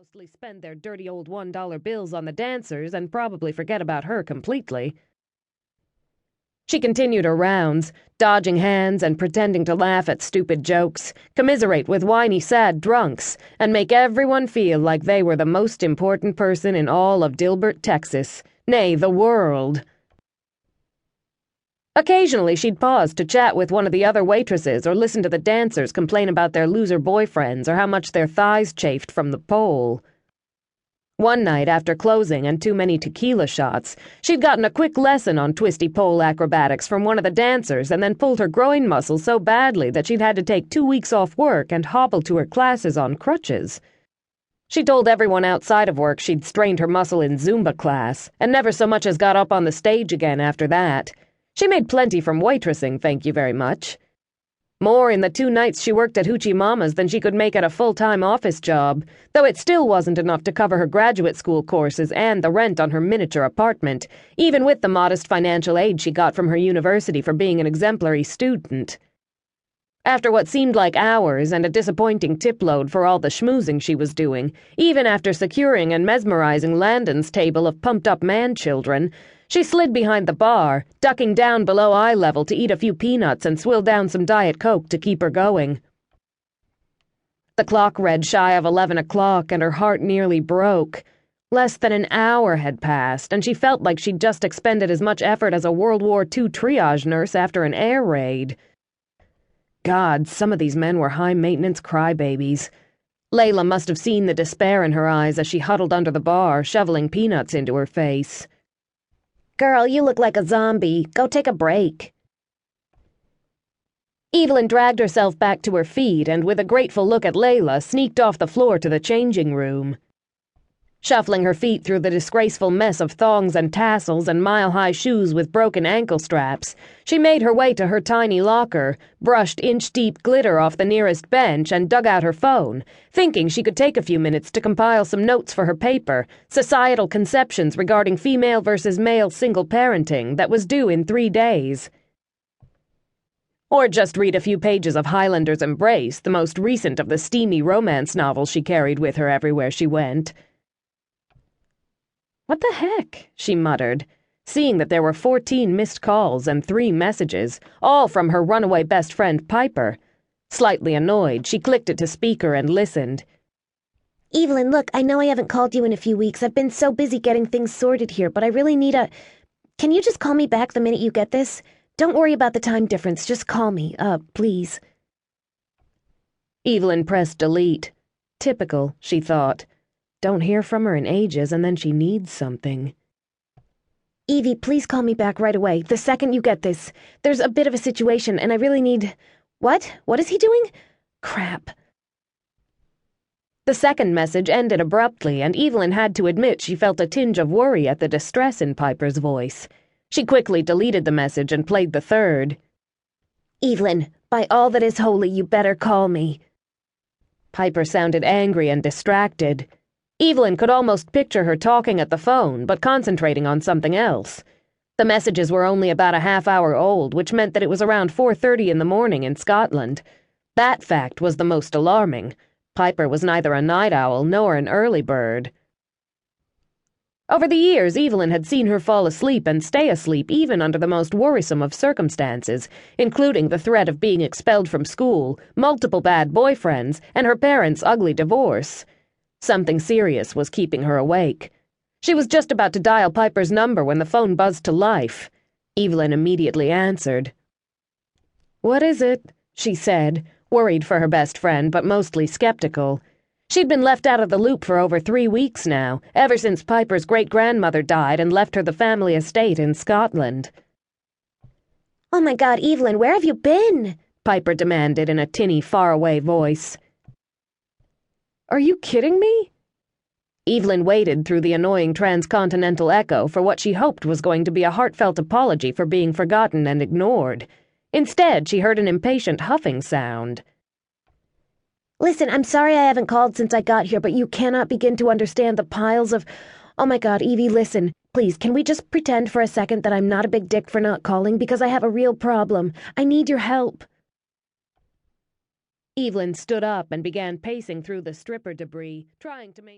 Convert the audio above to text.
mostly spend their dirty old $1 bills on the dancers and probably forget about her completely. She continued her rounds, dodging hands and pretending to laugh at stupid jokes, commiserate with whiny, sad drunks, and make everyone feel like they were the most important person in all of Dilbert, Texas, nay, the world. Occasionally, she'd pause to chat with one of the other waitresses or listen to the dancers complain about their loser boyfriends or how much their thighs chafed from the pole. One night, after closing and too many tequila shots, she'd gotten a quick lesson on twisty pole acrobatics from one of the dancers and then pulled her groin muscle so badly that she'd had to take 2 weeks off work and hobble to her classes on crutches. She told everyone outside of work she'd strained her muscle in Zumba class and never so much as got up on the stage again after that. She made plenty from waitressing, thank you very much. More in the 2 nights she worked at Hoochie Mama's than she could make at a full-time office job, though it still wasn't enough to cover her graduate school courses and the rent on her miniature apartment, even with the modest financial aid she got from her university for being an exemplary student. After what seemed like hours and a disappointing tip load for all the schmoozing she was doing, even after securing and mesmerizing Landon's table of pumped-up man-children, she slid behind the bar, ducking down below eye level to eat a few peanuts and swill down some Diet Coke to keep her going. The clock read shy of 11 o'clock and her heart nearly broke. Less than an hour had passed, and she felt like she'd just expended as much effort as a World War II triage nurse after an air raid. God, some of these men were high-maintenance crybabies. Layla must have seen the despair in her eyes as she huddled under the bar, shoveling peanuts into her face. "Girl, you look like a zombie. Go take a break." Evelyn dragged herself back to her feet and, with a grateful look at Layla, sneaked off the floor to the changing room. Shuffling her feet through the disgraceful mess of thongs and tassels and mile-high shoes with broken ankle straps, she made her way to her tiny locker, brushed inch-deep glitter off the nearest bench, and dug out her phone, thinking she could take a few minutes to compile some notes for her paper, Societal Conceptions Regarding Female versus Male Single Parenting, that was due in 3 days. Or just read a few pages of Highlander's Embrace, the most recent of the steamy romance novels she carried with her everywhere she went. "What the heck?" she muttered, seeing that there were 14 missed calls and 3 messages, all from her runaway best friend Piper. Slightly annoyed, she clicked it to speaker and listened. "Evelyn, look, I know I haven't called you in a few weeks. I've been so busy getting things sorted here, but I really need a... Can you just call me back the minute you get this? Don't worry about the time difference, just call me, please." Evelyn pressed delete. Typical, she thought. Don't hear from her in ages, and then she needs something. "Evie, please call me back right away, the second you get this. There's a bit of a situation, and I really need..." "What? What is he doing? Crap." The second message ended abruptly, and Evelyn had to admit she felt a tinge of worry at the distress in Piper's voice. She quickly deleted the message and played the third. "Evelyn, by all that is holy, you better call me." Piper sounded angry and distracted. Evelyn could almost picture her talking at the phone, but concentrating on something else. The messages were only about a half-hour old, which meant that it was around 4:30 in the morning in Scotland. That fact was the most alarming. Piper was neither a night owl nor an early bird. Over the years, Evelyn had seen her fall asleep and stay asleep even under the most worrisome of circumstances, including the threat of being expelled from school, multiple bad boyfriends, and her parents' ugly divorce. Something serious was keeping her awake. She was just about to dial Piper's number when the phone buzzed to life. Evelyn immediately answered. "What is it?" she said, worried for her best friend, but mostly skeptical. She'd been left out of the loop for over 3 weeks now, ever since Piper's great-grandmother died and left her the family estate in Scotland. "Oh my God, Evelyn, where have you been?" Piper demanded in a tinny, faraway voice. "Are you kidding me?" Evelyn waited through the annoying transcontinental echo for what she hoped was going to be a heartfelt apology for being forgotten and ignored. Instead, she heard an impatient huffing sound. "Listen, I'm sorry I haven't called since I got here, but you cannot begin to understand the piles of... Oh my God, Evie, listen. Please, can we just pretend for a second that I'm not a big dick for not calling, because I have a real problem. I need your help." Evelyn stood up and began pacing through the stripper debris, trying to maintain